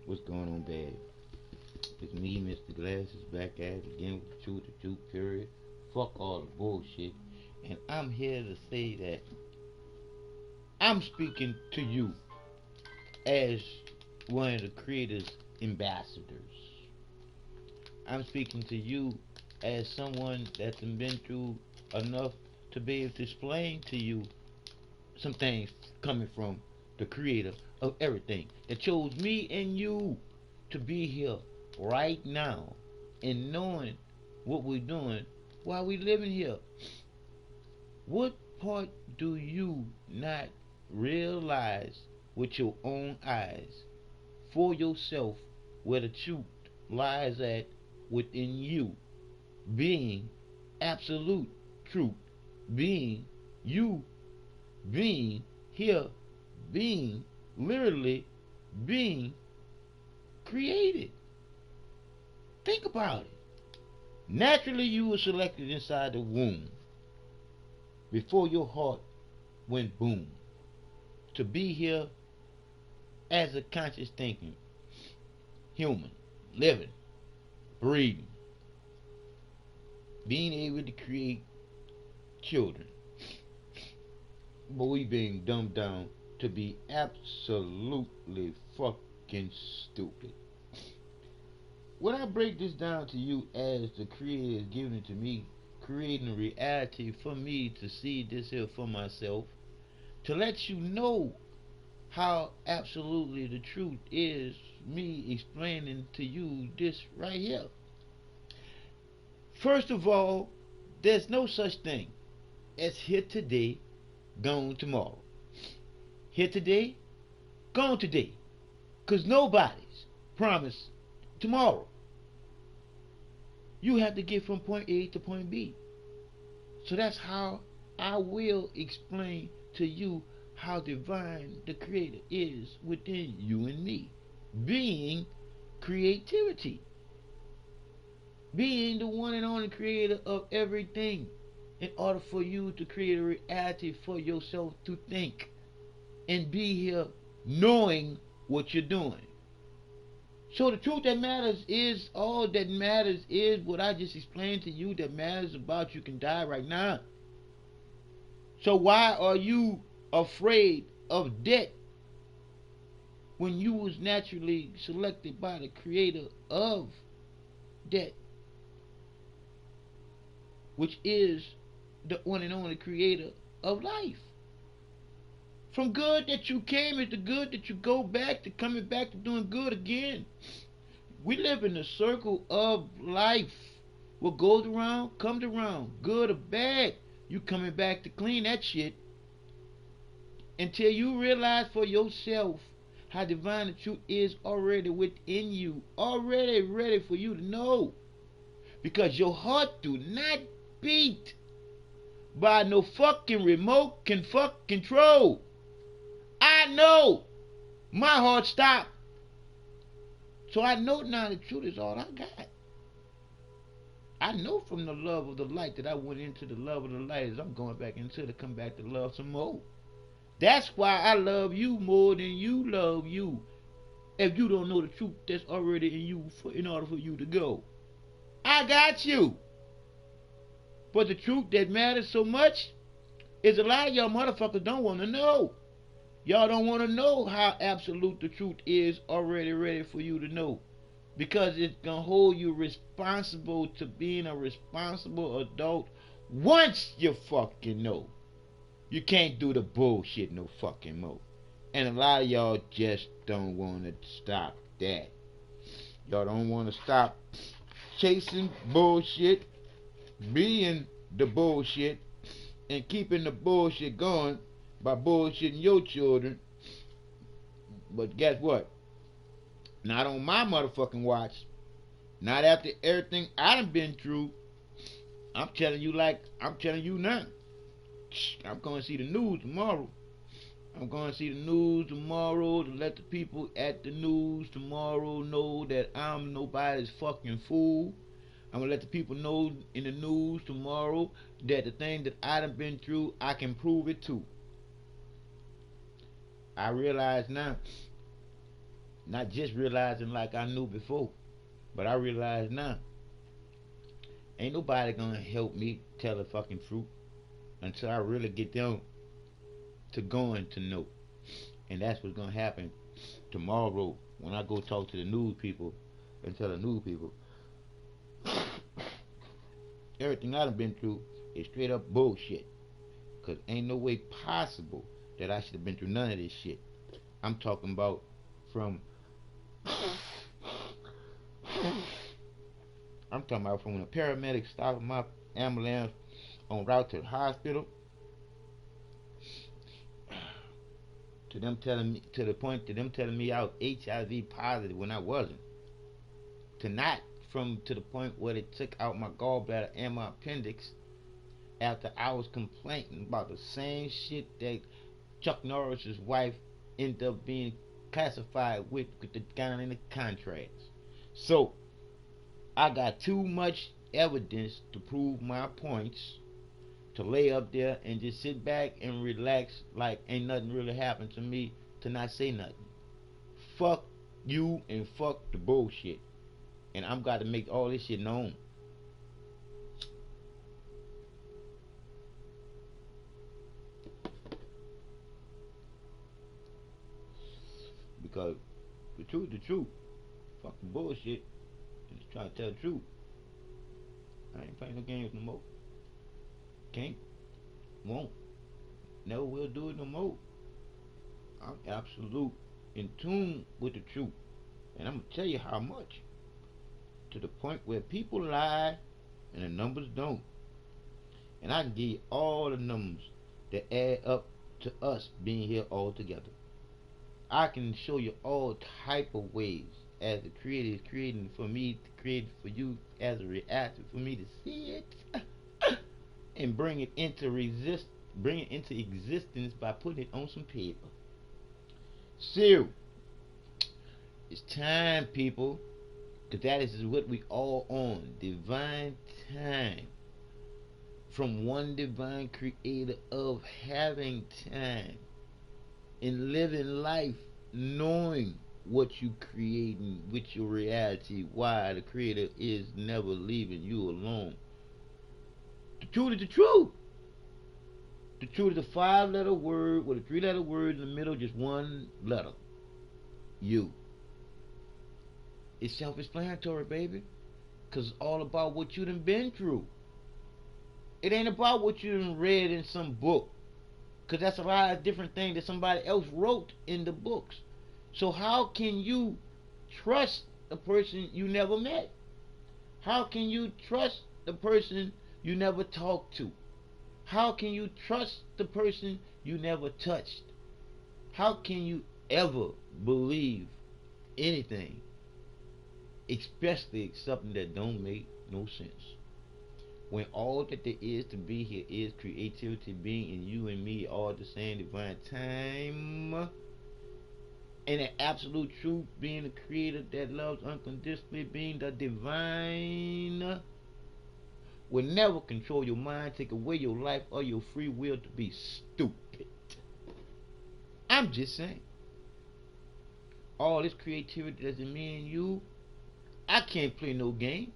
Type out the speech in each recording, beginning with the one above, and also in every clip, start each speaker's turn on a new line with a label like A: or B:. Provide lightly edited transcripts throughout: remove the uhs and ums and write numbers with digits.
A: What's going on, bad? It's me, Mr. Glass, is back at it again with the truth, period. Fuck all the bullshit. And I'm here to say that I'm speaking to you as one of the creator's ambassadors. I'm speaking to you as someone that's been through enough to be able to explain to you some things coming from the creator of everything that chose me and you to be here right now and knowing what we're doing while we living here. What part do you not realize with your own eyes for yourself where the truth lies at within you? Being absolute truth, being you, being here, being literally being created. Think about it. Naturally, you were selected inside the womb before your heart went boom to be here as a conscious thinking human, living, breathing, being able to create children. But we being dumbed down to be absolutely fucking stupid. When I break this down to you as the creator is giving it to me, creating a reality for me to see this here for myself, to let you know how absolutely the truth is, me explaining to you this right here. First of all, there's no such thing as here today, gone tomorrow. Here today, gone today. Because nobody's promised tomorrow. You have to get from point A to point B. So that's how I will explain to you how divine the creator is within you and me. Being creativity. Being the one and only creator of everything. In order for you to create a reality for yourself to think and be here knowing what you're doing. So the truth that matters is all that matters is what I just explained to you that matters about you can die right now. So why are you afraid of death when you was naturally selected by the creator of death, which is the one and only creator of life? From good that you came into good that you go back to coming back to doing good again. We live in a circle of life. What goes around comes around, good or bad. You coming back to clean that shit until you realize for yourself how divine the truth is already within you, already ready for you to know. Because your heart do not beat by no fucking remote can fuck control. I know my heart stopped. So I know now the truth is all I got. I know from the love of the light that I went into the love of the light as I'm going back into to come back to love some more. That's why I love you more than you love you. If you don't know the truth that's already in you in order for you to go. I got you. But the truth that matters so much is a lot of y'all motherfuckers don't want to know. Y'all don't want to know how absolute the truth is already ready for you to know. Because it's going to hold you responsible to being a responsible adult once you fucking know. You can't do the bullshit no fucking more. And a lot of y'all just don't want to stop that. Y'all don't want to stop chasing bullshit, being the bullshit, and keeping the bullshit going by bullshitting your children. But guess what? Not on my motherfucking watch. Not after everything I done been through. I'm telling you like I'm telling you now. I'm going to see the news tomorrow. I'm going to see the news tomorrow to let the people at the news tomorrow know that I'm nobody's fucking fool. I'm going to let the people know in the news tomorrow that the thing that I done been through, I can prove it too. I realize now Not just realizing like I knew before, but I realize now, ain't nobody gonna help me tell the fucking truth until I really get down to going to know. And that's what's gonna happen tomorrow when I go talk to the news people and tell the news people everything I done been through is straight up bullshit. Cause ain't no way possible that I should have been through none of this shit. I'm talking about from I'm talking about from when a paramedic stopped my ambulance on route to the hospital to them telling me to the point to them telling me I was HIV positive when I wasn't. To not from to the point where they took out my gallbladder and my appendix after I was complaining about the same shit that Chuck Norris's wife ended up being classified with the guy in the contracts. So I got too much evidence to prove my points to lay up there and just sit back and relax like ain't nothing really happened to me to not say nothing. Fuck you and fuck the bullshit. And I'm got to make all this shit known. Because the truth, the truth. Fuck the bullshit. And just try to tell the truth. I ain't playing no games no more. Can't, won't, never will do it no more. I'm absolute in tune with the truth. And I'm gonna tell you how much. To the point where people lie and the numbers don't. And I can give you all the numbers that add up to us being here all together. I can show you all type of ways as the creator is creating for me to create for you as a reactor for me to see it and bring it into existence by putting it on some paper. So it's time, people, because that is what we all on. Divine time. From one divine creator of having time and living life knowing what you creating with your reality, why the creator is never leaving you alone. The truth is the truth. The truth is a 5-letter word with a 3-letter word in the middle, just one letter. You. It's self-explanatory, baby. Because it's all about what you done been through. It ain't about what you done read in some book. Because that's a lot of different things that somebody else wrote in the books. So how can you trust a person you never met? How can you trust the person you never talked to? How can you trust the person you never touched? How can you ever believe anything, especially something that don't make no sense? When all that there is to be here is creativity, being in you and me all at the same divine time, and the absolute truth being the creator that loves unconditionally, being the divine, will never control your mind, take away your life or your free will to be stupid. I'm just saying. All this creativity that's in me and you, I can't play no game.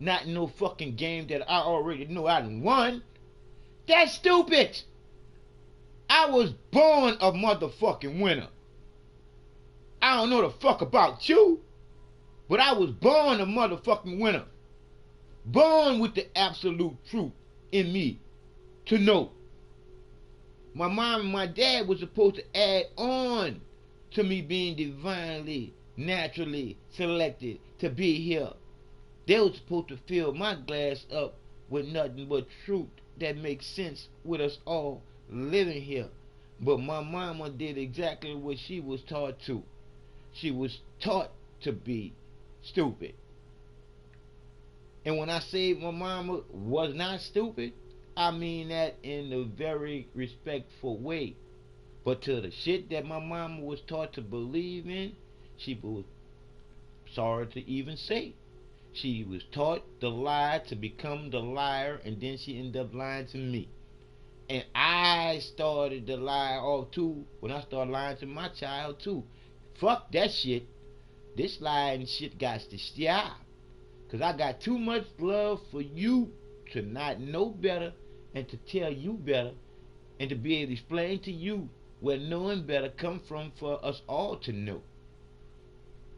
A: Not no fucking game that I already know I done won. That's stupid. I was born a motherfucking winner. I don't know the fuck about you, but I was born a motherfucking winner. Born with the absolute truth in me to know. My mom and my dad was supposed to add on to me being divinely, naturally selected to be here. They were supposed to fill my glass up with nothing but truth that makes sense with us all living here. But my mama did exactly what she was taught to. She was taught to be stupid. And when I say my mama was not stupid, I mean that in a very respectful way. But to the shit that my mama was taught to believe in, she was sorry to even say. She was taught the lie to become the liar, and then she ended up lying to me. And I started the lie off too when I started lying to my child too. Fuck that shit. This lying shit got to stop. Because I got too much love for you to not know better and to tell you better and to be able to explain to you where knowing better come from for us all to know.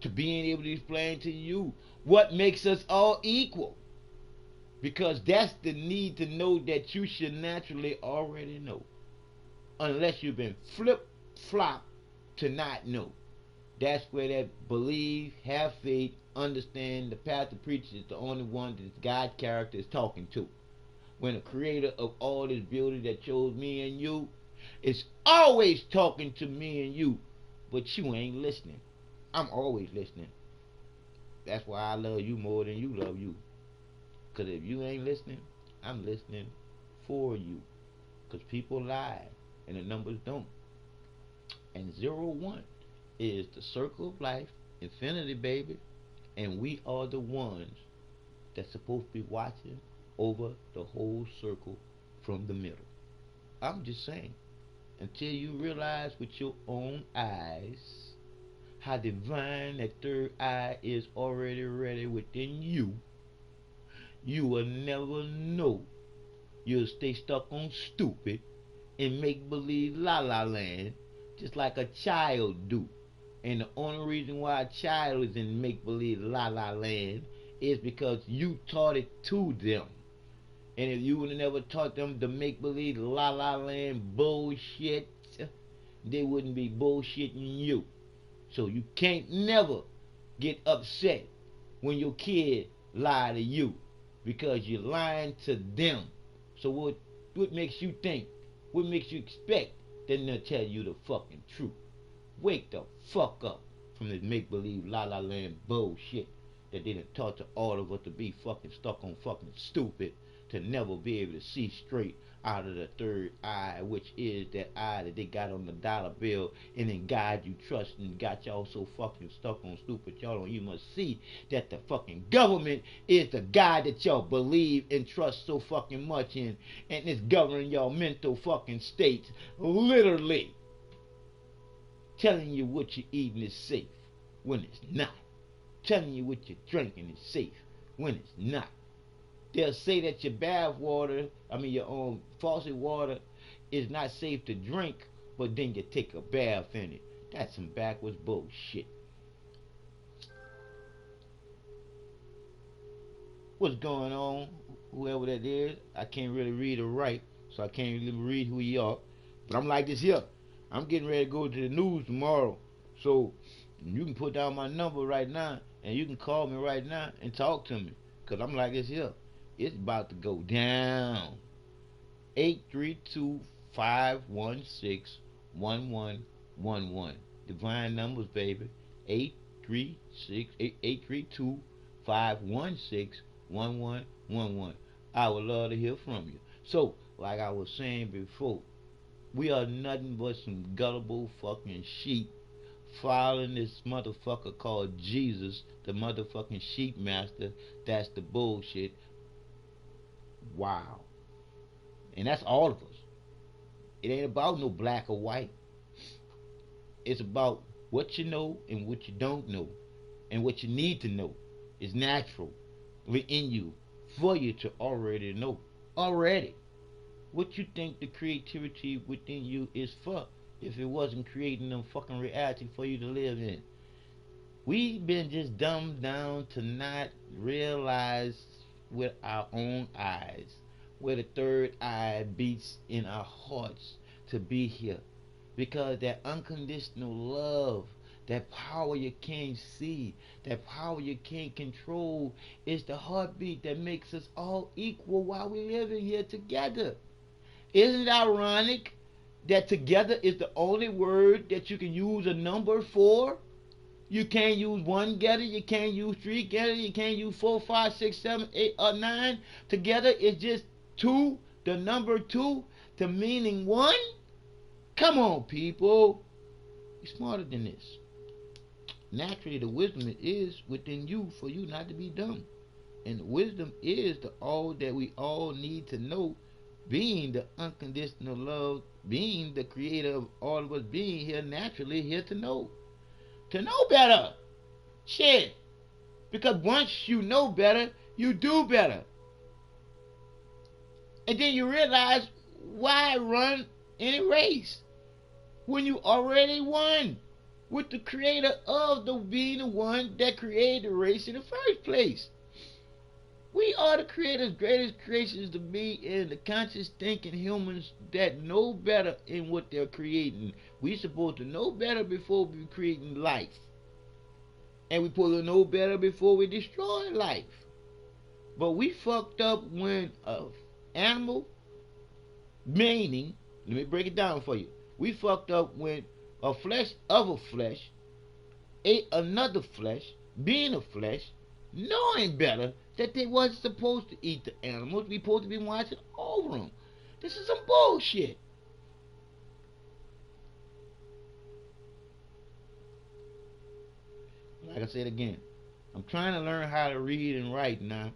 A: To being able to explain to you what makes us all equal. Because that's the need to know that you should naturally already know. Unless you've been flip flop to not know. That's where that believe, have faith, understand the pastor preacher is the only one that God character is talking to. When the creator of all this beauty that chose me and you is always talking to me and you, but you ain't listening. I'm always listening. That's why I love you more than you love you. Because if you ain't listening, I'm listening for you. Because people lie and the numbers don't. And 01 is the circle of life, infinity, baby. And we are the ones that's supposed to be watching over the whole circle from the middle. I'm just saying, until you realize with your own eyes how divine that third eye is already ready within you, you will never know. You'll stay stuck on stupid and make believe la la land just like a child do. And the only reason why a child is in make believe la la land is because you taught it to them. And if you would have never taught them the make believe la la land bullshit, they wouldn't be bullshitting you. So you can't never get upset when your kid lie to you because you're lying to them. So what makes you think? What makes you expect them to tell you the fucking truth? Wake the fuck up from this make believe la la land bullshit that they done taught to all of us to be fucking stuck on fucking stupid, to never be able to see straight out of the third eye, which is that eye that they got on the dollar bill, and then God you trust and got y'all so fucking stuck on stupid y'all don't even see that the fucking government is the God that y'all believe and trust so fucking much in, and it's governing y'all mental fucking states, literally telling you what you're eating is safe when it's not, telling you what you're drinking is safe when it's not. They'll say that your bath water, your own faucet water, is not safe to drink, but then you take a bath in it. That's some backwards bullshit. What's going on? Whoever that is, I can't really read or write, so I can't really read who you are. But I'm like this here. I'm getting ready to go to the news tomorrow, so you can put down my number right now, and you can call me right now and talk to me, cause I'm like this here. It's about to go down. 832-516-1111. Divine numbers, baby. 832-516-1111. I would love to hear from you. So, like I was saying before, we are nothing but some gullible fucking sheep following this motherfucker called Jesus, the motherfucking sheep master. That's the bullshit. Wow. And that's all of us. It ain't about no black or white. It's about what you know and what you don't know. And what you need to know is natural within you for you to already know. Already. What you think the creativity within you is for if it wasn't creating them fucking reality for you to live in? We've been just dumbed down to not realize with our own eyes where the third eye beats in our hearts to be here. Because that unconditional love, that power you can't see, that power you can't control, is the heartbeat that makes us all equal while we living here together. Isn't it ironic that together is the only word that you can use a number for? You can't use one together, you can't use three together, you can't use 4, 5, 6, 7, 8, or 9 together. It's just two, the number two, to meaning one. Come on, people. You're smarter than this. Naturally, the wisdom is within you for you not to be dumb. And wisdom is the all that we all need to know, being the unconditional love, being the creator of all of us, being here naturally, here to know better. Shit. Because once you know better, you do better. And then you realize, why run any race when you already won with the creator of the being the one that created the race in the first place. We are the creator's greatest creations to be in the conscious thinking humans that know better in what they're creating. We supposed to know better before we creating life. And we supposed to know better before we destroy life. But we fucked up when a animal, meaning, let me break it down for you. We fucked up when a flesh of a flesh ate another flesh, being a flesh, knowing better that they wasn't supposed to eat the animals. We supposed to be watching over them. This is some bullshit. Like I said again, I'm trying to learn how to read and write now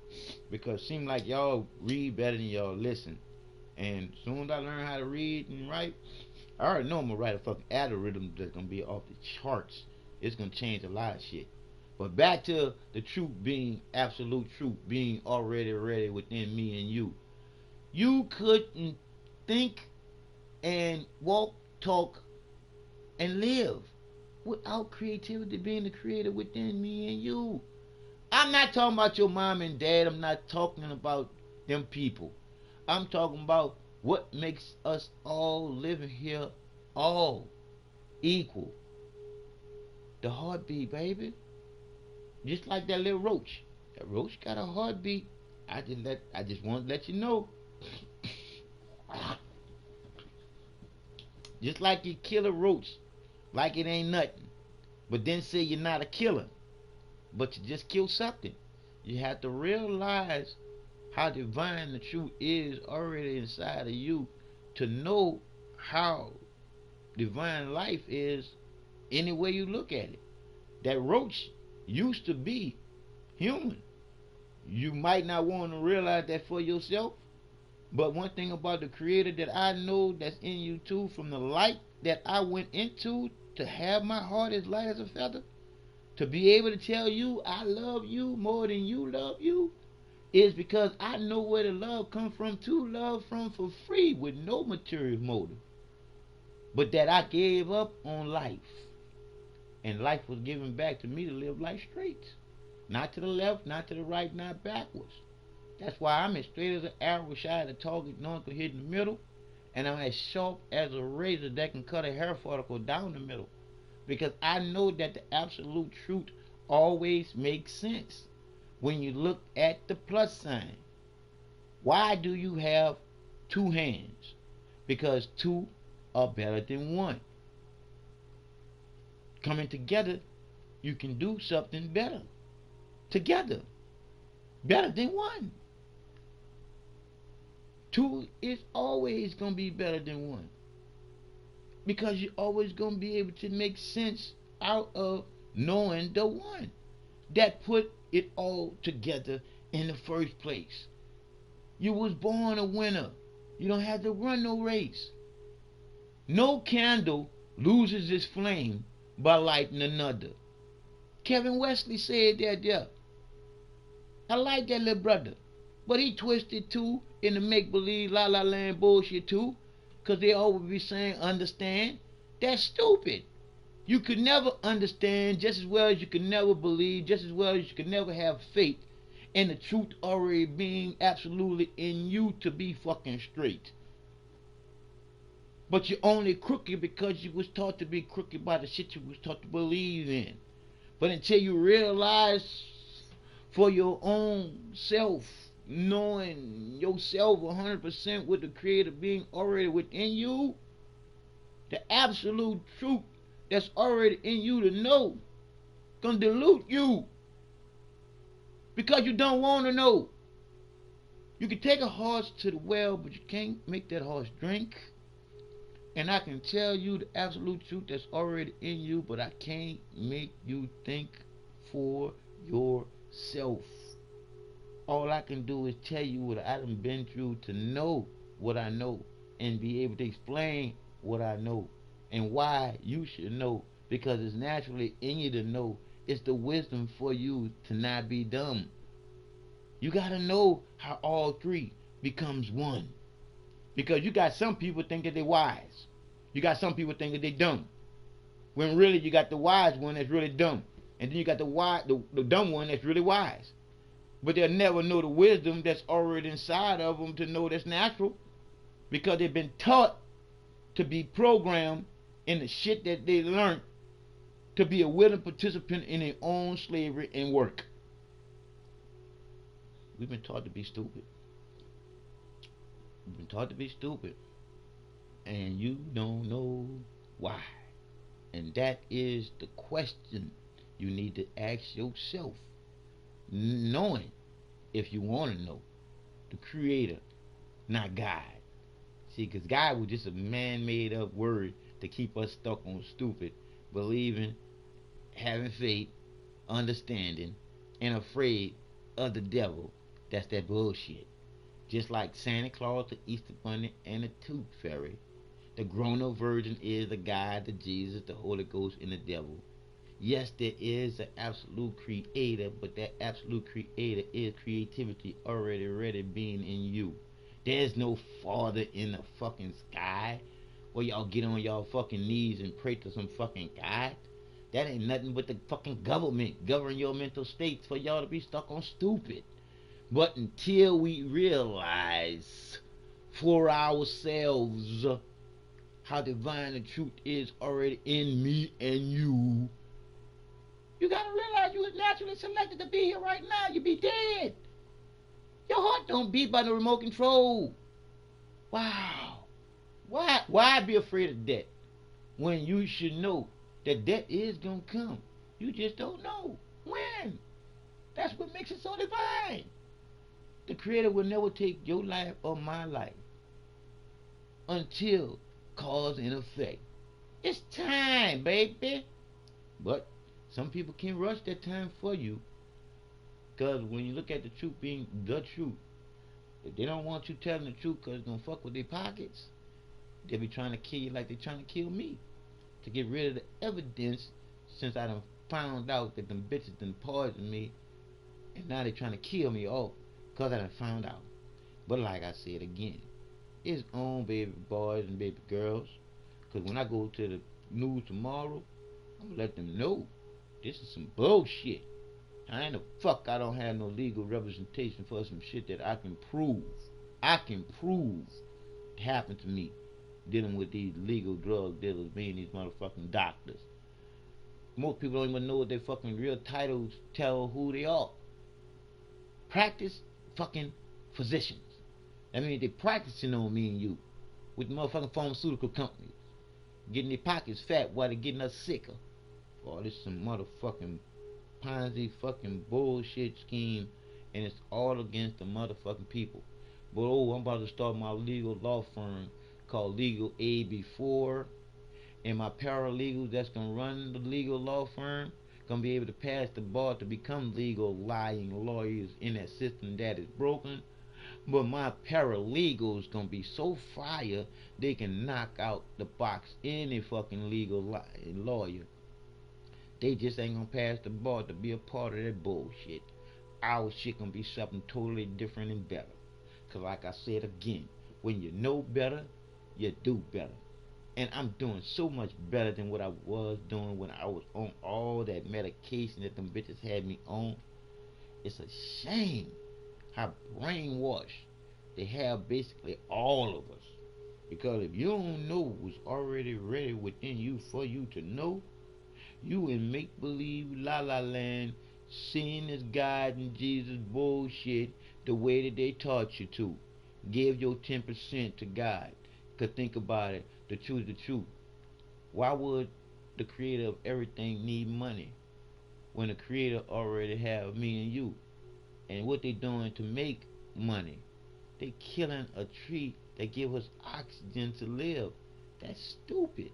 A: because it seems like y'all read better than y'all listen. And as soon as I learn how to read and write, I already know I'm gonna write a fucking algorithm that's gonna be off the charts. It's gonna change a lot of shit. But back to the truth being absolute truth being already ready within me and you. You couldn't think and walk, talk, and live without creativity being the creator within me and you. I'm not talking about your mom and dad. I'm not talking about them people. I'm talking about what makes us all living here all equal. The heartbeat, baby. Just like that little roach. That roach got a heartbeat. I just want to let you know. Just like you kill a roach like it ain't nothing. But then say you're not a killer. But you just killed something. You have to realize how divine the truth is already inside of you to know how divine life is any way you look at it. That roach used to be human. You might not want to realize that for yourself, but one thing about the creator that I know that's in you too, from the light that I went into to have my heart as light as a feather, to be able to tell you I love you more than you love you, is because I know where the love come from to love from for free with no material motive. But that I gave up on life. And life was given back to me to live life straight. Not to the left, not to the right, not backwards. That's why I'm as straight as an arrow, shy of the target, no one can hit in the middle. And I'm as sharp as a razor that can cut a hair follicle down the middle. Because I know that the absolute truth always makes sense when you look at the plus sign. Why do you have two hands? Because two are better than one. Coming together, you can do something better. Together. Better than one. Two is always going to be better than one. Because you're always going to be able to make sense out of knowing the one that put it all together in the first place. You was born a winner. You don't have to run no race. No candle loses its flame by lighting another. Kevin Wesley said that there. I like that little brother. But he twisted too in the make believe la la land bullshit too. Cause they always be saying understand. That's stupid. You could never understand just as well as you could never believe, just as well as you could never have faith in the truth already being absolutely in you to be fucking straight. But you're only crooked because you was taught to be crooked by the shit you was taught to believe in. But until you realize for your own self, knowing yourself 100% with the creator being already within you, the absolute truth that's already in you to know, gonna dilute you because you don't want to know. You can take a horse to the well, but you can't make that horse drink. And I can tell you the absolute truth that's already in you, but I can't make you think for yourself. All I can do is tell you what I done been through to know what I know and be able to explain what I know and why you should know, because it's naturally in you to know It's the wisdom for you to not be dumb. You gotta know how all three becomes one. Because you got some people thinking they wise. You got some people thinking they dumb. When really you got the wise one that's really dumb. And then you got the dumb one that's really wise. But they'll never know the wisdom that's already inside of them to know that's natural. Because they've been taught to be programmed in the shit that they learned to be a willing participant in their own slavery and work. We've been taught to be stupid. We've been taught to be stupid. And you don't know why. And that is the question you need to ask yourself. Knowing if you want to know. The creator, not God. See, because God was just a man-made up word to keep us stuck on stupid, believing, having faith, understanding, and afraid of the devil. That's that bullshit. Just like Santa Claus, the Easter Bunny, and the Tooth Fairy. The grown-up version is the God, the Jesus, the Holy Ghost, and the devil. Yes, there is an absolute creator, but that absolute creator is creativity already being in you. There's no father in the fucking sky where y'all get on y'all fucking knees and pray to some fucking God. That ain't nothing but the fucking government govern your mental states for y'all to be stuck on stupid. But until we realize for ourselves how divine the truth is already in me and you gotta realize you was naturally selected to be here right now. You'd be dead. Your heart don't beat by the remote control. Wow. Why be afraid of death when you should know that death is gonna come? You just don't know when. That's what makes it so divine. The creator will never take your life or my life until cause and effect. It's time, baby. But some people can rush that time for you. Because when you look at the truth being the truth, if they don't want you telling the truth because it's going to fuck with their pockets, they'll be trying to kill you like they're trying to kill me. To get rid of the evidence since I done found out that them bitches done poisoned me. And now they're trying to kill me all because I done found out. But like I said again, it's on baby boys and baby girls. Because when I go to the news tomorrow, I'm going to let them know this is some bullshit. I ain't the fuck I don't have no legal representation for some shit that I can prove. I can prove it happened to me dealing with these legal drug dealers being these motherfucking doctors. Most people don't even know what their fucking real titles tell who they are. Practice fucking physicians. That means they practicing on me and you with the motherfucking pharmaceutical companies. Getting their pockets fat while they're getting us sicker. Oh, this is some motherfucking Ponzi fucking bullshit scheme, and it's all against the motherfucking people. But I'm about to start my legal law firm called Legal AB4, and my paralegals that's gonna run the legal law firm gonna be able to pass the bar to become legal lying lawyers in that system that is broken. But my paralegals gonna be so fire they can knock out the box any fucking legal lawyer. They just ain't gonna pass the bar to be a part of that bullshit. Our shit gonna be something totally different and better. Cause like I said again, when you know better, you do better. And I'm doing so much better than what I was doing when I was on all that medication that them bitches had me on. It's a shame how brainwashed they have basically all of us. Because if you don't know what's already ready within you for you to know, you in make believe la la land, seeing this God and Jesus bullshit the way that they taught you to. Give your 10% to God. Cause think about it, the truth is the truth. Why would the creator of everything need money when the creator already have me and you? And what they doing to make money? They killing a tree that give us oxygen to live. That's stupid.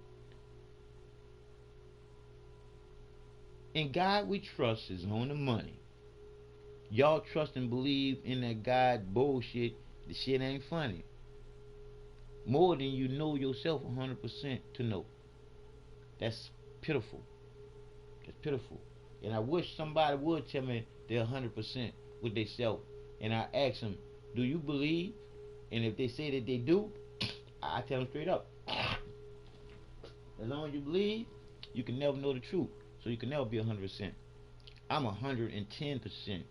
A: And God we trust is on the money. Y'all trust and believe in that God bullshit. The shit ain't funny. More than you know yourself 100% to know. That's pitiful. That's pitiful. And I wish somebody would tell me they're 100% with themselves. And I ask them, do you believe? And if they say that they do, I tell them straight up. As long as you believe, you can never know the truth. So you can never be 100%. I'm 110%.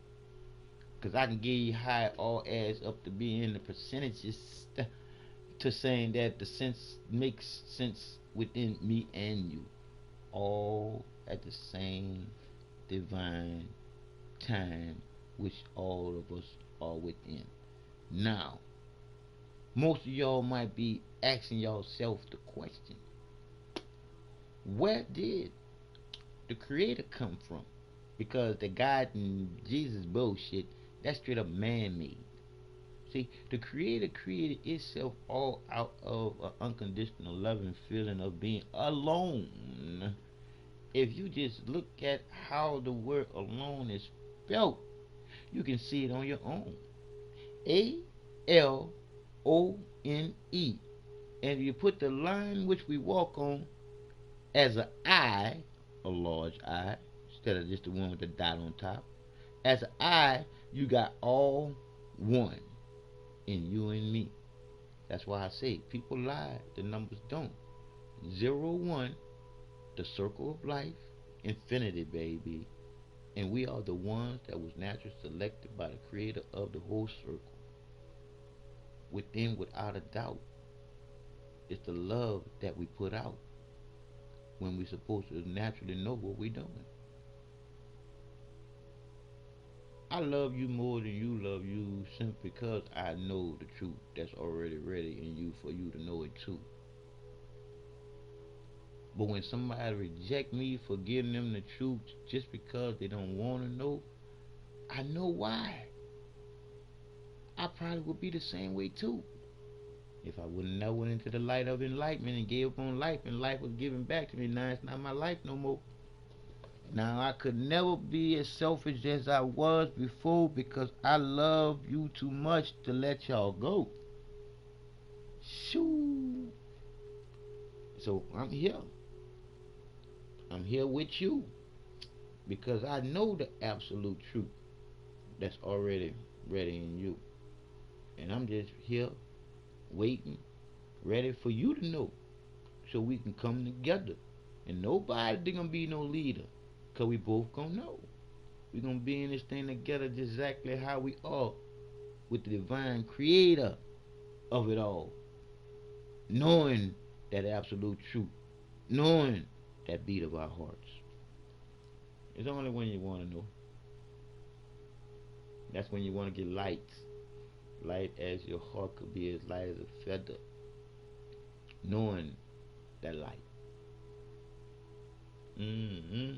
A: Because I can give you how it all adds up to being the percentages to saying that the sense makes sense within me and you. All at the same divine time, which all of us are within. Now, most of y'all might be asking yourself the question, where did the creator come from? Because the God and Jesus bullshit, that's straight up man made. See, the creator created itself all out of an unconditional loving feeling of being alone. If you just look at how the word alone is spelled, you can see it on your own. ALONE. And you put the line which we walk on as an I, a large I, instead of just the one with the dot on top. As an I, you got all one in you and me. That's why I say people lie, the numbers don't. 0, 1, the circle of life, infinity, baby. And we are the ones that was naturally selected by the creator of the whole circle. Within, without a doubt, it's the love that we put out when we're supposed to naturally know what we're doing. I love you more than you love you simply because I know the truth that's already ready in you for you to know it too. But when somebody reject me for giving them the truth just because they don't want to know, I know why. I probably would be the same way too. If I wouldn't never went into the light of enlightenment and gave up on life and life was given back to me, now it's not my life no more. Now I could never be as selfish as I was before because I love you too much to let y'all go. Shoo. So I'm here. I'm here with you because I know the absolute truth that's already ready in you. And I'm just here waiting, ready for you to know so we can come together. And nobody gonna be no leader because we both gonna know. We gonna be in this thing together just exactly how we are with the divine creator of it all. Knowing that absolute truth. Knowing that beat of our hearts. It's only when you want to know. That's when you want to get light. Light as your heart could be as light as a feather. Knowing that light. Mm-hmm.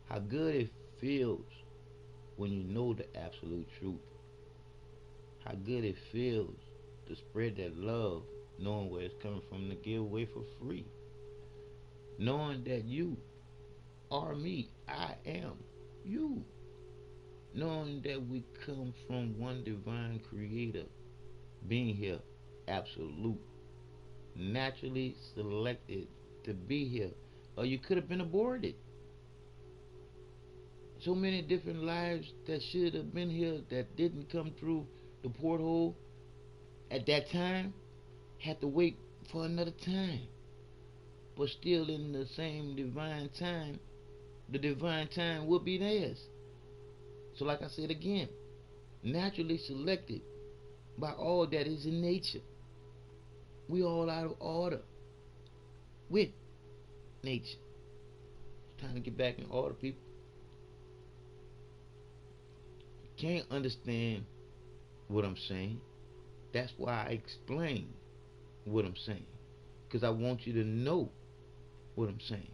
A: How good it feels when you know the absolute truth. How good it feels to spread that love, knowing where it's coming from to give away for free. Knowing that you are me, I am you. Knowing that we come from one divine creator, being here, absolute, naturally selected to be here, or you could have been aborted. So many different lives that should have been here that didn't come through the porthole at that time had to wait for another time, but still in the same divine time, the divine time will be theirs. So, like I said again, naturally selected by all that is in nature. We all out of order with nature. It's time to get back in order, people. Can't understand what I'm saying. That's why I explain what I'm saying. Because I want you to know what I'm saying.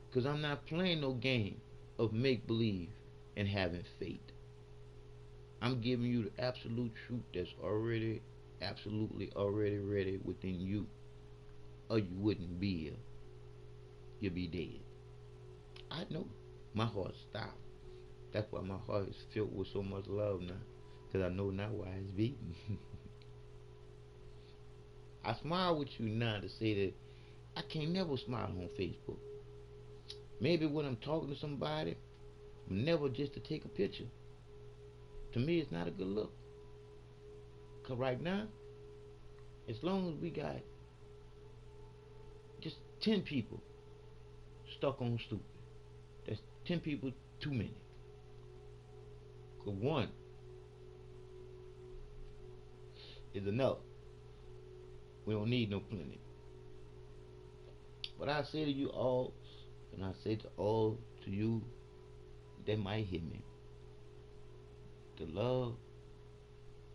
A: Because I'm not playing no game of make believe and having faith. I'm giving you the absolute truth that's already, absolutely already ready within you. Or you wouldn't be here. You'll be dead. I know. My heart stopped. That's why my heart is filled with so much love now. Because I know now why it's beating. I smile with you now to say that I can't never smile on Facebook. Maybe when I'm talking to somebody, never just to take a picture. To me, it's not a good look. Cause right now, as long as we got just 10 people stuck on stupid, that's 10 people too many. Cause one is enough. We don't need no plenty. But I say to you all, and I say to all to you that might hear me, the love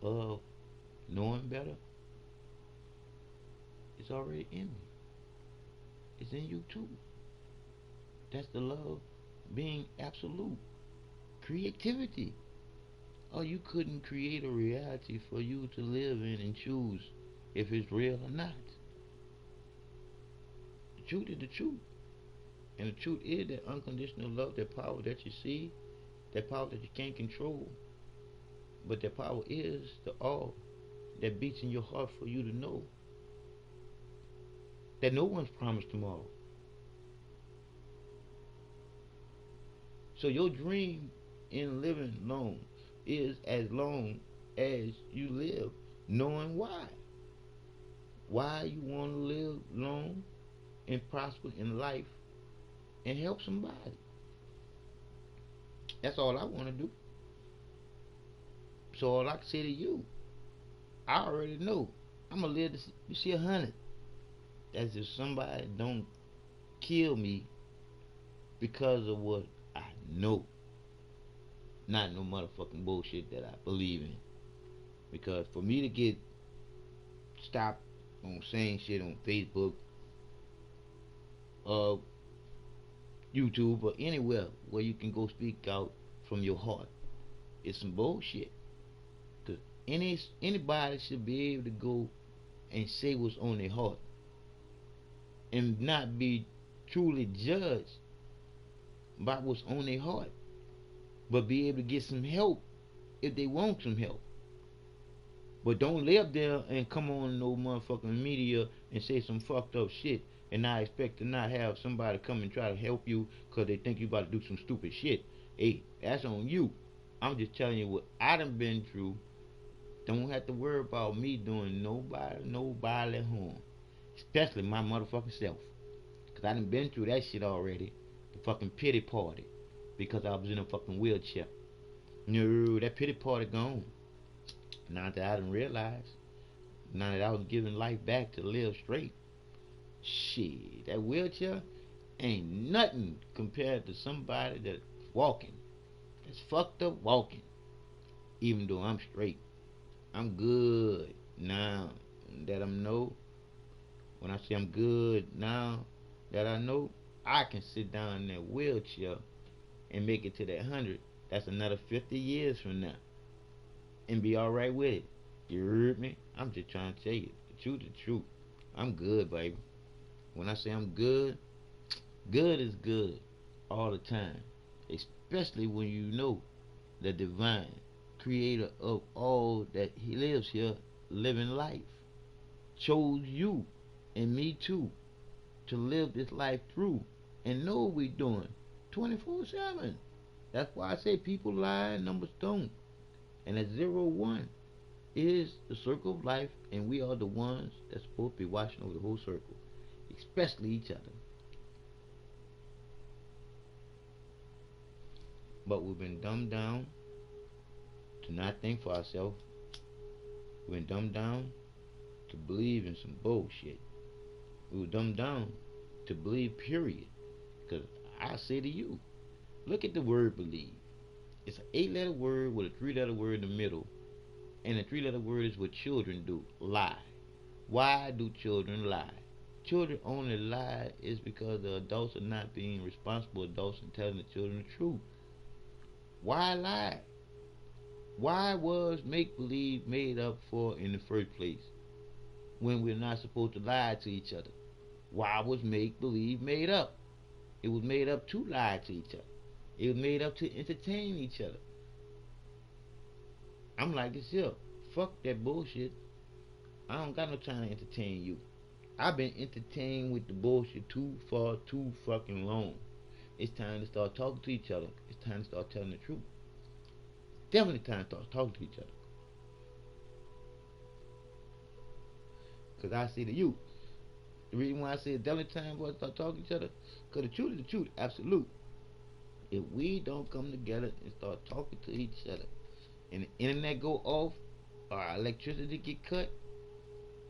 A: of knowing better is already in me. It's in you too. That's the love being absolute. Creativity. Oh, you couldn't create a reality for you to live in and choose if it's real or not. The truth is the truth. And the truth is that unconditional love, that power that you see, that power that you can't control, but that power is the all that beats in your heart for you to know that no one's promised tomorrow. So your dream in living long is as long as you live, knowing why. Why you want to live long and prosper in life and help somebody. That's all I want to do. So all I can say to you, I already know I'm gonna live to see 100. That's if somebody don't kill me because of what I know, not no motherfucking bullshit that I believe in. Because for me to get stopped on saying shit on Facebook, uh, YouTube, or anywhere where you can go speak out from your heart, it's some bullshit. Cause anybody should be able to go and say what's on their heart and not be truly judged by what's on their heart, but be able to get some help if they want some help. But don't live there and come on no motherfucking media and say some fucked up shit and not expect to not have somebody come and try to help you because they think you about to do some stupid shit. Hey, that's on you. I'm just telling you what I done been through. Don't have to worry about me doing nobody harm. Especially my motherfucking self. Cause I done been through that shit already. The fucking pity party. Because I was in a fucking wheelchair. No, that pity party gone. Now that I done realized. Now that I was giving life back to live straight. Shit, that wheelchair ain't nothing compared to somebody that's walking. That's fucked up walking. Even though I'm straight. I'm good now that I'm know. When I say I'm good now that I know, I can sit down in that wheelchair and make it to that 100. That's another 50 years from now. And be alright with it. You heard me? I'm just trying to tell you the truth is the truth. I'm good, baby. When I say I'm good, good is good all the time. Especially when you know the divine creator of all that he lives here living life chose you and me too to live this life through and know what we doing 24/7. That's why I say people lie and numbers don't. And at 0 1 is the circle of life, and we are the ones that's supposed to be watching over the whole circle, especially each other. But we've been dumbed down to not think for ourselves. We've been dumbed down to believe in some bullshit. We were dumbed down to believe, period. Because I say to you, look at the word believe. It's an 8 letter word with a 3 letter word in the middle. And the 3 letter word is what children do, lie. Why do children lie? Children only lie is because the adults are not being responsible adults and telling the children the truth. Why lie? Why was make believe made up for in the first place when we're not supposed to lie to each other? Why was make believe made up? It was made up to lie to each other. It was made up to entertain each other. I'm like this here. Fuck that bullshit. I don't got no time to entertain you. I've been entertained with the bullshit too far, too fucking long. It's time to start talking to each other. It's time to start telling the truth. Definitely time to start talking to each other. Because I see the youth. The reason why I say it's definitely time for us to start talking to each other, because the truth is the truth, absolute. If we don't come together and start talking to each other, and the internet go off, or our electricity get cut,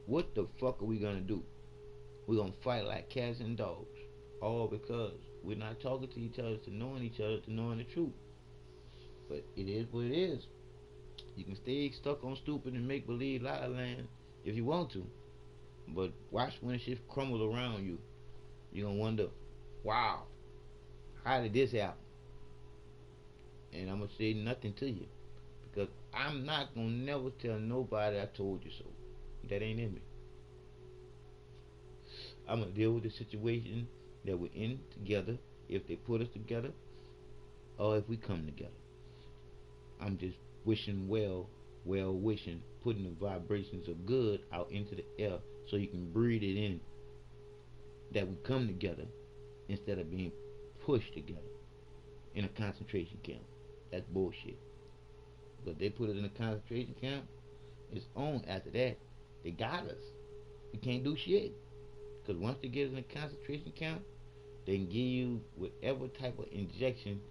A: what the fuck are we gonna do? We're gonna fight like cats and dogs. All because we're not talking to each other, to knowing the truth. But it is what it is. You can stay stuck on stupid and make believe lie land if you want to. But watch when the shit crumble around you. You're gonna wonder, wow, how did this happen? And I'm gonna say nothing to you. Because I'm not gonna never tell nobody I told you so. That ain't in me. I'm gonna deal with the situation that we're in together, if they put us together, or if we come together. I'm just wishing well wishing, putting the vibrations of good out into the air so you can breathe it in. That we come together instead of being pushed together in a concentration camp. That's bullshit. Because they put us in a concentration camp, it's on after that. They got us. We can't do shit. Because once they get us in a concentration camp, they can give you whatever type of injection.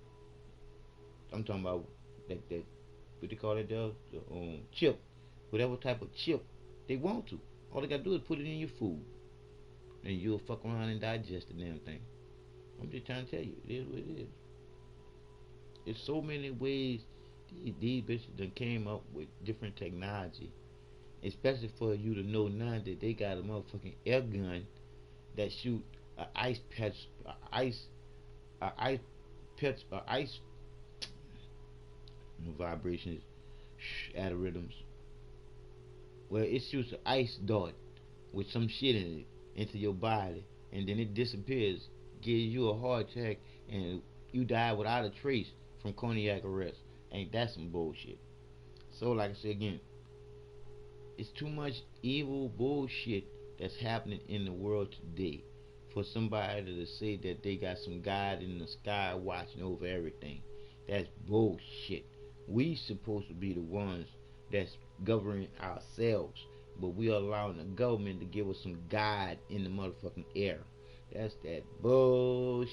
A: I'm talking about that what they call it the chip. Whatever type of chip they want to. All they gotta do is put it in your food. And you'll fuck around and digest the damn thing. I'm just trying to tell you, it is what it is. There's so many ways these bitches done came up with different technology. Especially for you to know now that they got a motherfucking air gun that shoot a ice patch, a ice patch, a ice vibrations, algorithms. Well, it shoots an ice dart with some shit in it into your body, and then it disappears, gives you a heart attack, and you die without a trace from cardiac arrest. Ain't that some bullshit? So, like I said again, it's too much evil bullshit that's happening in the world today for somebody to say that they got some God in the sky watching over everything. That's bullshit. We supposed to be the ones that's governing ourselves, but we are allowing the government to give us some God in the motherfucking air. That's that bullshit.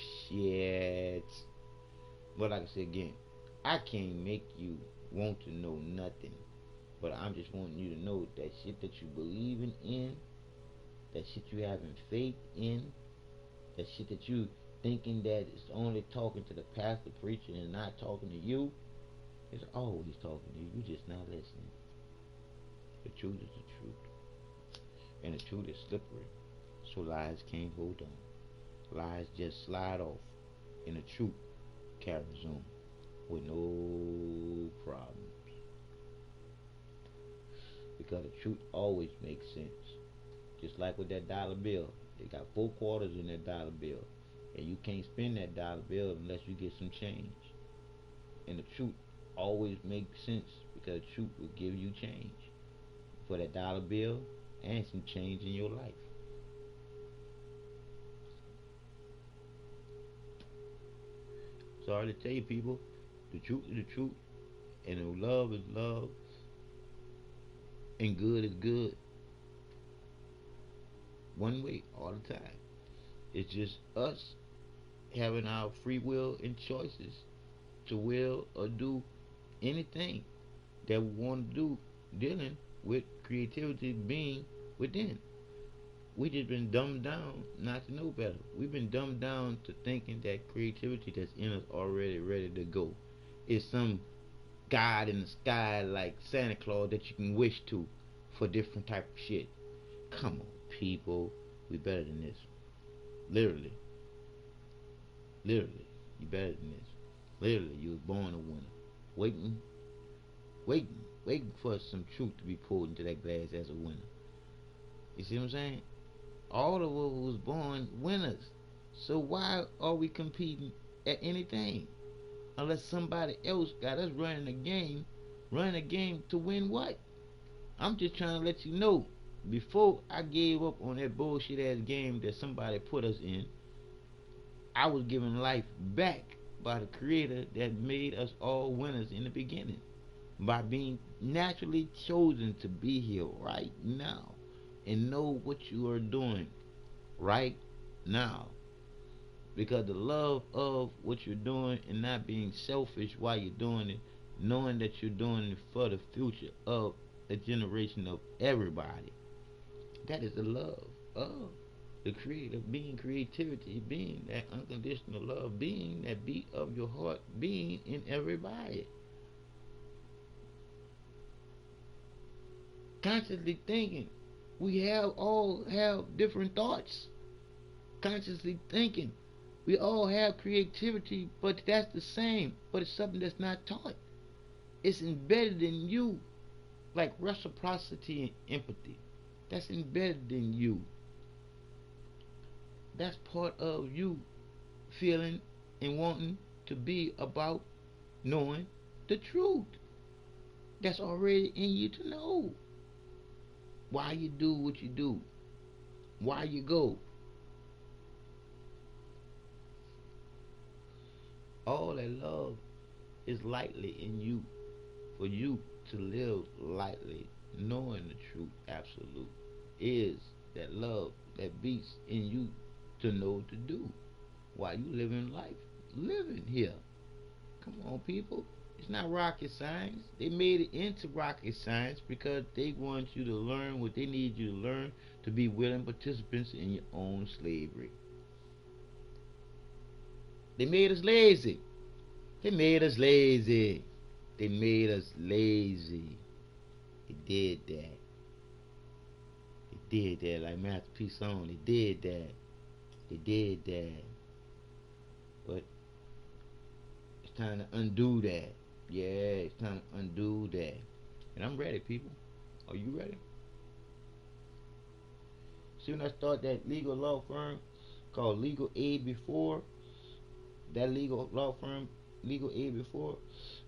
A: But like I said again, I can't make you want to know nothing. But I'm just wanting you to know that shit that you believing in, that shit you having faith in, that shit that you thinking that it's only talking to the pastor preacher and not talking to you, it's always talking to you. You just not listening. The truth is the truth. And the truth is slippery. So lies can't hold on. Lies just slide off. And the truth carries on with no problem. Because the truth always makes sense. Just like with that dollar bill. They got 4 quarters in that dollar bill. And you can't spend that dollar bill unless you get some change. And the truth always makes sense because the truth will give you change for that dollar bill and some change in your life. Sorry to tell you people, the truth is the truth, and love is love, and good is good. One way all the time. It's just us having our free will and choices to will or do anything that we want to do, dealing with creativity being within. We just been dumbed down not to know better. We've been dumbed down to thinking that creativity that's in us already ready to go is some God in the sky like Santa Claus that you can wish to for different type of shit. Come on, people, we better than this. Literally, literally, you better than this. Literally, you was born a winner, waiting, waiting for some truth to be poured into that glass as a winner. You see what I'm saying? All of us was born winners. So why are we competing at anything? Unless somebody else got us running a game to win what? I'm just trying to let you know. Before I gave up on that bullshit ass game that somebody put us in, I was given life back by the Creator that made us all winners in the beginning by being naturally chosen to be here right now and know what you are doing right now. Because the love of what you're doing and not being selfish while you're doing it, knowing that you're doing it for the future of a generation of everybody. That is the love of the creator, being creativity, being that unconditional love, being that beat of your heart, being in everybody. Constantly thinking. We have all have different thoughts. Consciously thinking. We all have creativity, but that's the same. But it's something that's not taught. It's embedded in you, like reciprocity and empathy. That's embedded in you. That's part of you feeling and wanting to be about knowing the truth. That's already in you to know why you do what you do, why you go. All that love is lightly in you for you to live lightly, knowing the truth absolute is that love that beats in you to know what to do while you living life, living here. Come on, people. It's not rocket science. They made it into rocket science because they want you to learn what they need you to learn to be willing participants in your own slavery. They made us lazy. They made us lazy. They made us lazy. They did that. They did that like Masterpiece on. They did that. They did that. But it's time to undo that. Yeah, it's time to undo that. And I'm ready, people. Are you ready? See, when I start that legal law firm called Legal Aid Before, that legal law firm, Legal Aid Before,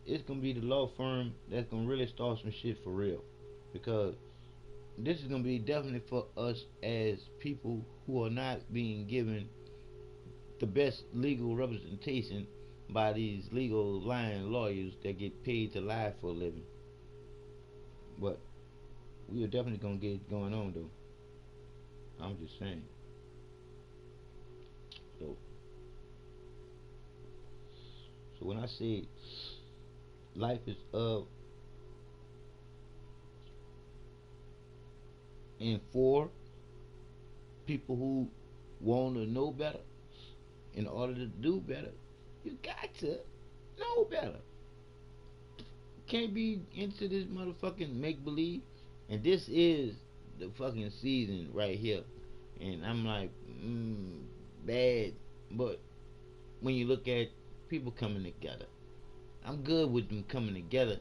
A: it's gonna be the law firm that's gonna really start some shit for real. Because this is gonna be definitely for us as people who are not being given the best legal representation by these legal line lawyers that get paid to lie for a living. But we are definitely gonna get it going on though. I'm just saying. So so when I say life is of and for people who want to know better, in order to do better, you got to know better. You can't be into this motherfucking make believe. And this is the fucking season right here. And I'm like, bad. But when you look at people coming together, I'm good with them coming together.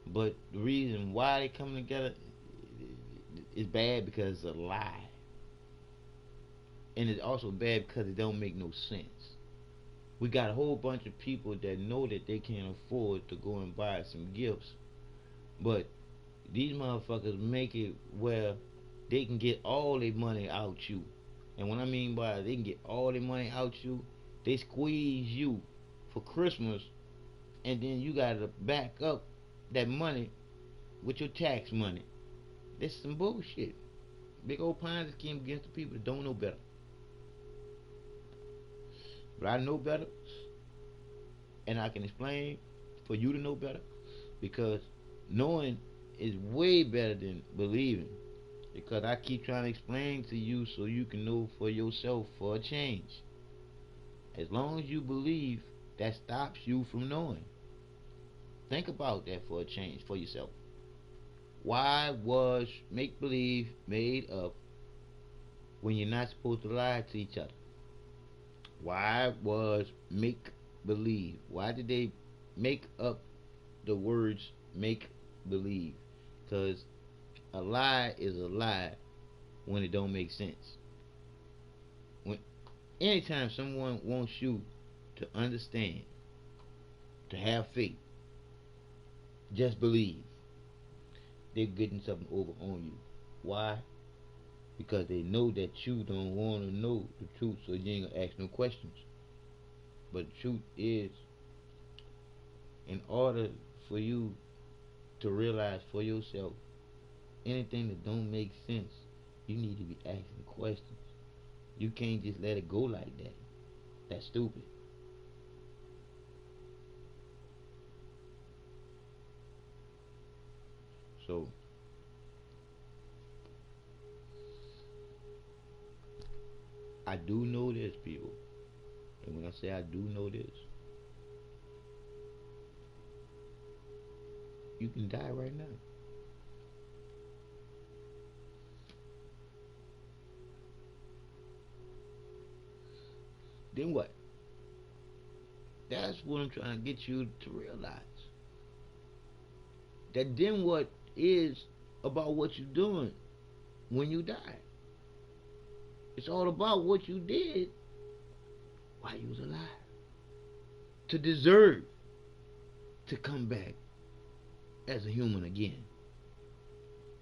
A: But the reason why they coming together is bad because it's a lie. And it's also bad because it don't make no sense. We got a whole bunch of people that know that they can't afford to go and buy some gifts, but these motherfuckers make it where they can get all their money out you. And what I mean by they can get all their money out you, they squeeze you for Christmas, and then you gotta back up that money with your tax money. This is some bullshit. Big old Ponzi scheme against the people that don't know better. But I know better, and I can explain for you to know better because knowing is way better than believing. Because I keep trying to explain to you so you can know for yourself for a change. As long as you believe, that stops you from knowing. Think about that for a change for yourself. Why was make believe made up when you're not supposed to lie to each other? Why was make believe? Why did they make up the words make believe? Because a lie is a lie when it don't make sense. When anytime someone wants you to understand, to have faith, just believe, they're getting something over on you. Why? Because they know that you don't want to know the truth, so you ain't gonna ask no questions. But the truth is, in order for you to realize for yourself anything that don't make sense, you need to be asking questions. You can't just let it go like that. That's stupid. So I do know this, people. And when I say I do know this, you can die right now. Then what? That's what I'm trying to get you to realize. That then what is about what you're doing when you die. It's all about what you did while you was alive. To deserve to come back as a human again.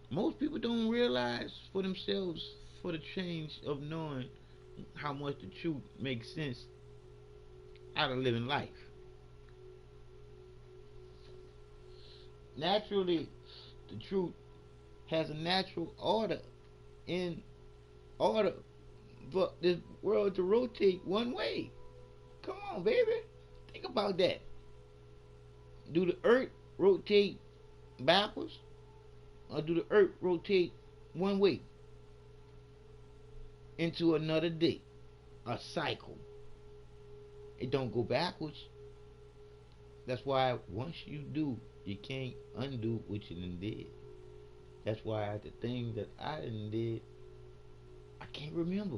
A: Most people don't realize for themselves for the change of knowing how much the truth makes sense out of living life. Naturally, the truth has a natural order in order for this world to rotate one way. Come on, baby. Think about that. Do the earth rotate backwards or do the earth rotate one way into another day? A cycle. It don't go backwards. That's why once you do, you can't undo what you done did. That's why the things that I done did, I can't remember.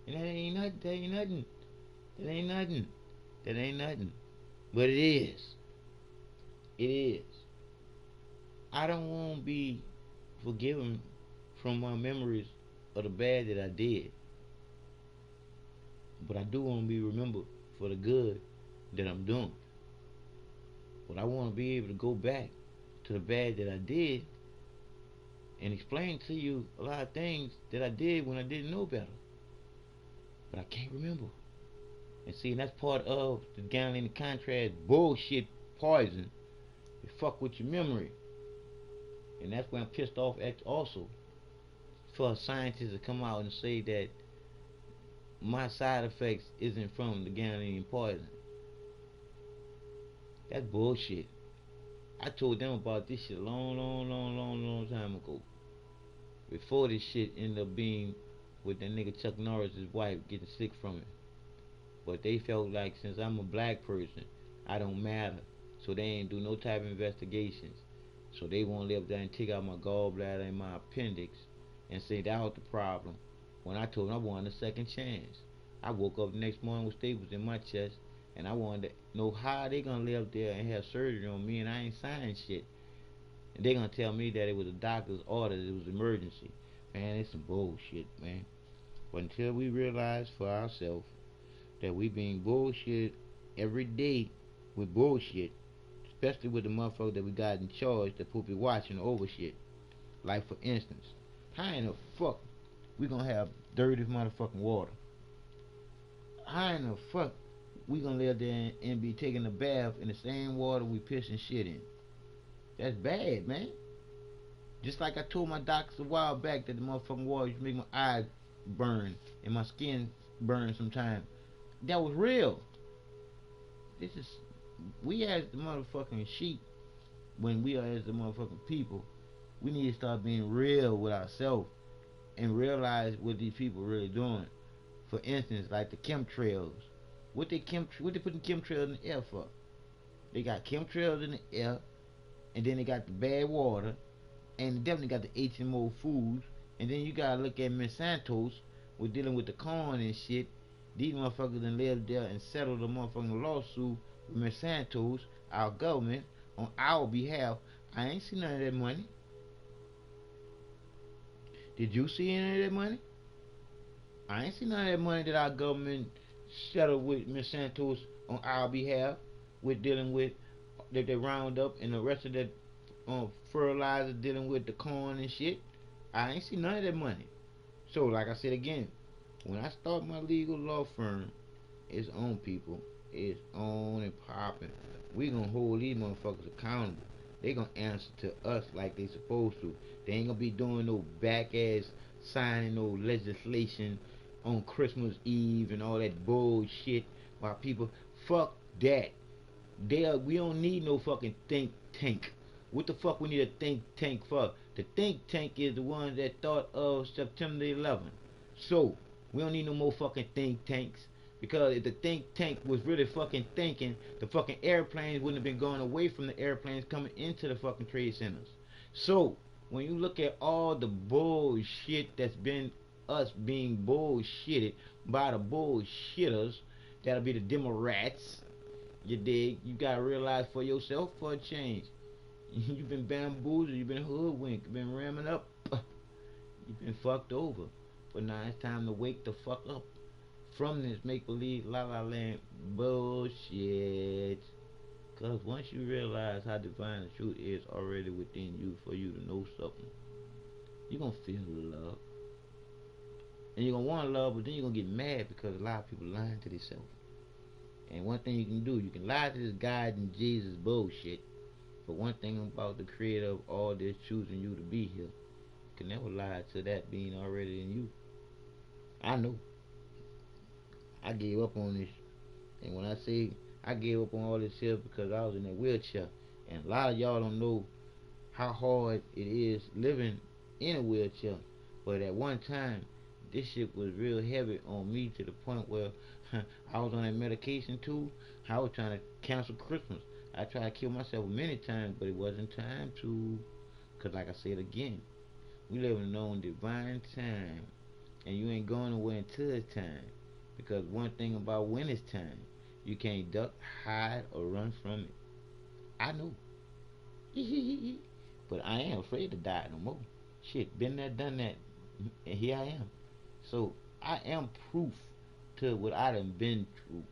A: And that ain't nothing. That ain't nothing. That ain't nothing. That ain't nothing. But it is. It is. I don't want to be forgiven from my memories of the bad that I did. But I do want to be remembered for the good that I'm doing. But I want to be able to go back to the bad that I did and explain to you a lot of things that I did when I didn't know better. But I can't remember. And see, that's part of the gambling and contrast bullshit poison. It fuck with your memory. And that's why I'm pissed off at also. For scientists to come out and say that my side effects isn't from the gambling and poison. That's bullshit. I told them about this shit a long time ago. Before this shit ended up being with that nigga Chuck Norris's wife getting sick from it. But they felt like since I'm a black person, I don't matter. So they ain't do no type of investigations. So they won't live there and take out my gallbladder and my appendix and say that was the problem. When I told them I wanted a second chance. I woke up the next morning with staples in my chest and I wanted to know how they gonna live there and have surgery on me and I ain't signed shit. And they gonna tell me that it was a doctor's order, it was emergency. Man, it's some bullshit, man. But until we realize for ourselves that we being bullshit every day with bullshit, especially with the motherfucker that we got in charge that put be watching over shit. Like for instance, how in the fuck we gonna have dirty motherfucking water? How in the fuck we gonna live there and be taking a bath in the same water we piss and shit in? That's bad, man. Just like I told my doctors a while back that the motherfucking water used to make my eyes burn and my skin burn sometimes. That was real. This is we as the motherfucking sheep when we are as the motherfucking people, we need to start being real with ourselves and realize what these people really doing. For instance, like the chemtrails. What they putting chemtrails in the air for? They got chemtrails in the air, and then they got the bad water, and they definitely got the HMO foods, and then you gotta look at Monsanto's. We're dealing with the corn and shit. These motherfuckers done lived there and settled a motherfucking lawsuit with Monsanto's, our government, on our behalf. I ain't see none of that money. Did you see any of that money? I ain't see none of that money that our government settled with Monsanto's on our behalf with dealing with that they round up and the rest of that fertilizer dealing with the corn and shit. I ain't see none of that money. So like I said again, when I start my legal law firm, it's on people. is on and popping. We gonna hold these motherfuckers accountable. They gonna answer to us like they supposed to. They ain't gonna be doing no back ass signing no legislation on Christmas Eve and all that bullshit while people fuck that. We don't need no fucking think tank. What the fuck we need a think tank for? The think tank is the one that thought of September 11th. So we don't need no more fucking think tanks. Because if the think tank was really fucking thinking, the fucking airplanes wouldn't have been going away from the airplanes coming into the fucking trade centers. So when you look at all the bullshit that's been us being bullshitted by the bullshitters, that'll be the Democrats. You dig? You gotta realize for yourself for a change. You've been bamboozled, you've been hoodwinked, you've been ramming up, you've been fucked over. But now it's time to wake the fuck up from this make believe la la land bullshit. Cause once you realize how divine the truth is already within you for you to know something, you're gonna feel love. And you're gonna want love, but then you're gonna get mad because a lot of people lying to themselves. And one thing you can do, you can lie to this God and Jesus bullshit. But one thing about the creator of all this choosing you to be here, you can never lie to that being already in you. I know. I gave up on this. And when I say I gave up on all this here because I was in that wheelchair. And a lot of y'all don't know how hard it is living in a wheelchair. But at one time, this shit was real heavy on me to the point where I was on that medication too. I was trying to cancel Christmas. I tried to kill myself many times, but it wasn't time to. Because, like I said again, we live in on divine time. And you ain't going away until it's time. Because one thing about when it's time, you can't duck, hide, or run from it. I know. But I ain't afraid to die no more. Shit, been there, done that, and here I am. So I am proof to what I done been through,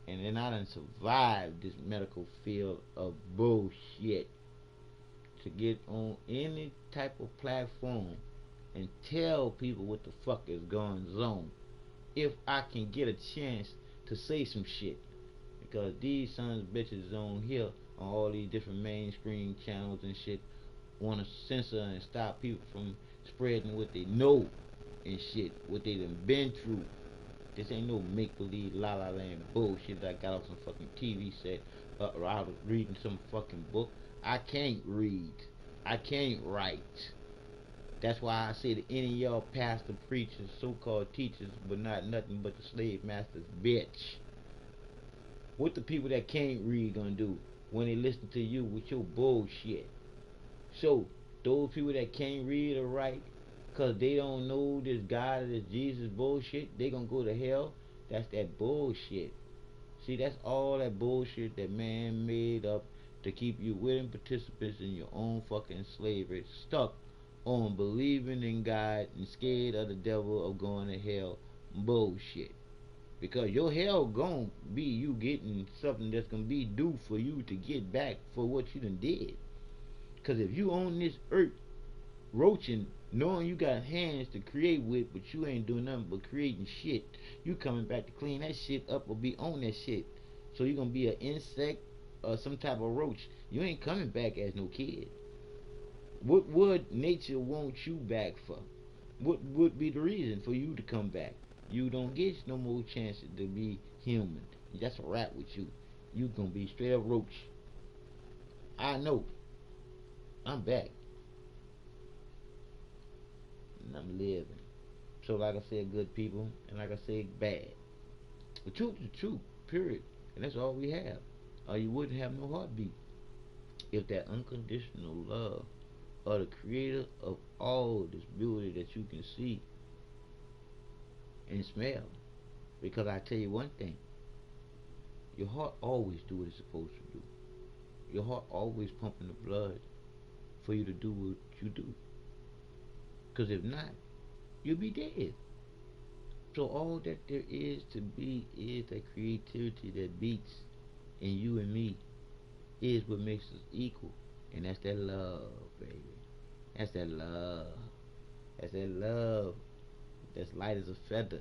A: and then I done survived this medical field of bullshit to get on any type of platform and tell people what the fuck is going on. If I can get a chance to say some shit, because these sons of bitches on here on all these different mainstream channels and shit want to censor and stop people from spreading what they know and shit, what they done been through. This ain't no make believe la la land bullshit that I got off some fucking TV set or I was reading some fucking book. I can't read. I can't write. That's why I say to any of y'all pastor preachers, so-called teachers, but not nothing but the slave masters, bitch. What the people that can't read gonna do when they listen to you with your bullshit? So, those people that can't read or write, cause they don't know this God or this Jesus bullshit, they gonna go to hell. That's that bullshit. See, that's all that bullshit that man made up to keep you willing participants in your own fucking slavery, stuck on believing in God and scared of the devil of going to hell. Bullshit. Because your hell gonna be you getting something that's gonna be due for you to get back for what you done did. Cause if you own this earth roaching, knowing you got hands to create with, but you ain't doing nothing but creating shit, you coming back to clean that shit up or be on that shit. So you gonna be an insect or some type of roach. You ain't coming back as no kid. What would nature want you back for? What would be the reason for you to come back? You don't get no more chances to be human. That's a wrap with you. You gonna be straight up roach. I know. I'm back. And I'm living. So like I said, good people, and like I said, bad. The truth is the truth, period. And that's all we have. Or you wouldn't have no heartbeat. If that unconditional love of the creator of all this beauty that you can see and smell. Because I tell you one thing, your heart always do what it's supposed to do. Your heart always pumping the blood for you to do what you do. Because if not, you'll be dead. So all that there is to be is that creativity that beats in you and me is what makes us equal. And that's that love, baby. That's that love. That's that love that's light as a feather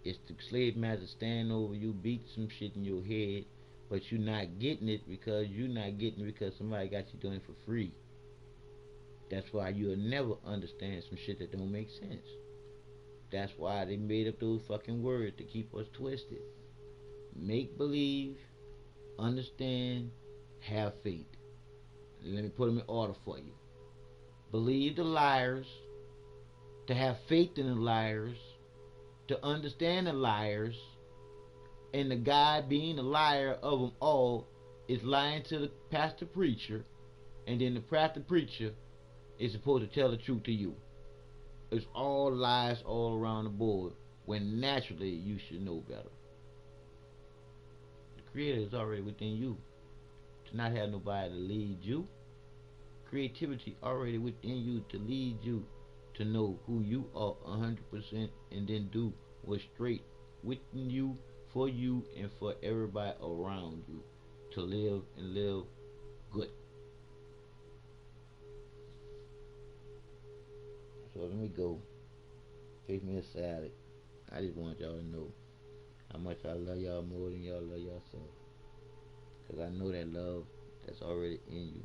A: It's the slave master stand over you, beat some shit in your head, but you're not getting it because you're not getting it because somebody got you doing it for free. That's why you'll never understand some shit that don't make sense. That's why they made up those fucking words to keep us twisted. Make believe, understand, have faith. Let me put them in order for you. Believe the liars, to have faith in the liars, to understand the liars, and the guy being the liar of them all is lying to the pastor preacher, and then the pastor preacher is supposed to tell the truth to you. It's all lies all around the board when naturally you should know better. The creator is already within you. To not have nobody to lead you. Creativity already within you to lead you to know who you are 100% and then do what's straight within you and for everybody around you to live and live good. So let me go. Take me a salad. I just want y'all to know how much I love y'all more than y'all love yourself. Because I know that love that's already in you.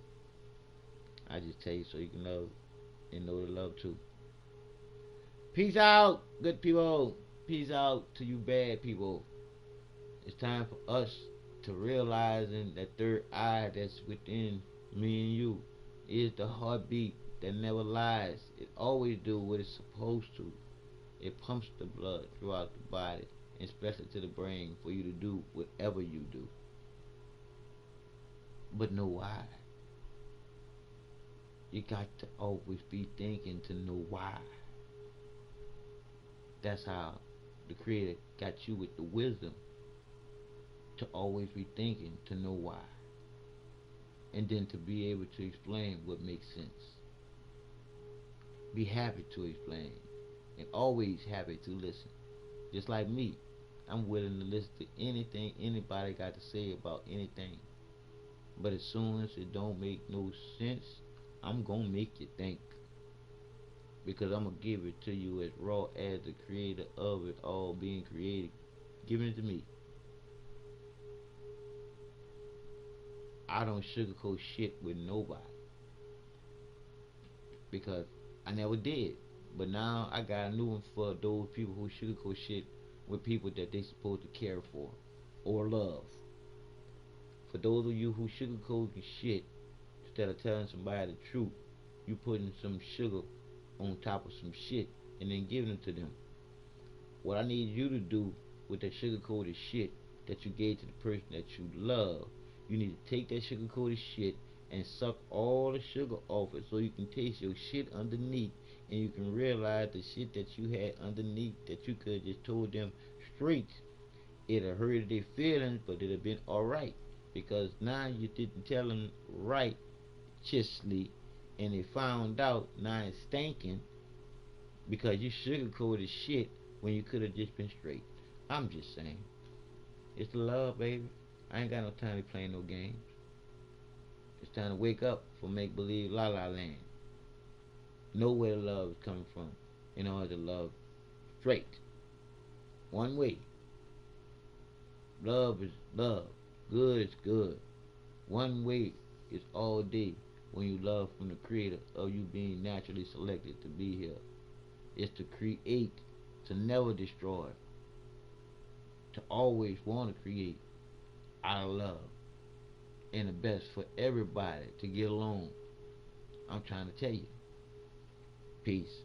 A: I just tell you so you can love and know the love too. Peace out, good people. Peace out to you bad people. It's time for us to realizing that third eye that's within me and you is the heartbeat that never lies. It always do what it's supposed to. It pumps the blood throughout the body, especially to the brain, for you to do whatever you do. But know why. You got to always be thinking to know why. That's how the Creator got you with the wisdom to always be thinking to know why. And then to be able to explain what makes sense. Be happy to explain. And always happy to listen. Just like me. I'm willing to listen to anything anybody got to say about anything. But as soon as it don't make no sense, I'm gonna make you think. Because I'm gonna give it to you as raw as the creator of it all being created, giving it to me. I don't sugarcoat shit with nobody because I never did. But now I got a new one for those people who sugarcoat shit with people that they supposed to care for or love. For those of you who sugarcoat shit instead of telling somebody the truth, you putting some sugar on top of some shit and then giving it to them. What I need you to do with that sugar coated shit that you gave to the person that you love, you need to take that sugar coated shit and suck all the sugar off it so you can taste your shit underneath and you can realize the shit that you had underneath that you could have just told them straight. It'd have hurt their feelings, but it'd have been alright. Because now you didn't tell them righteously and they found out now it's stinking because you sugarcoated shit when you could have just been straight. I'm just saying. It's the love, baby. I ain't got no time to play no games. It's time to wake up for make believe la la land. Know where the love is coming from in order to love straight. One way. Love is love. Good is good. One way is all day when you love from the creator of you being naturally selected to be here. It's to create, to never destroy, to always want to create out of love and the best for everybody to get along. I'm trying to tell you. Peace.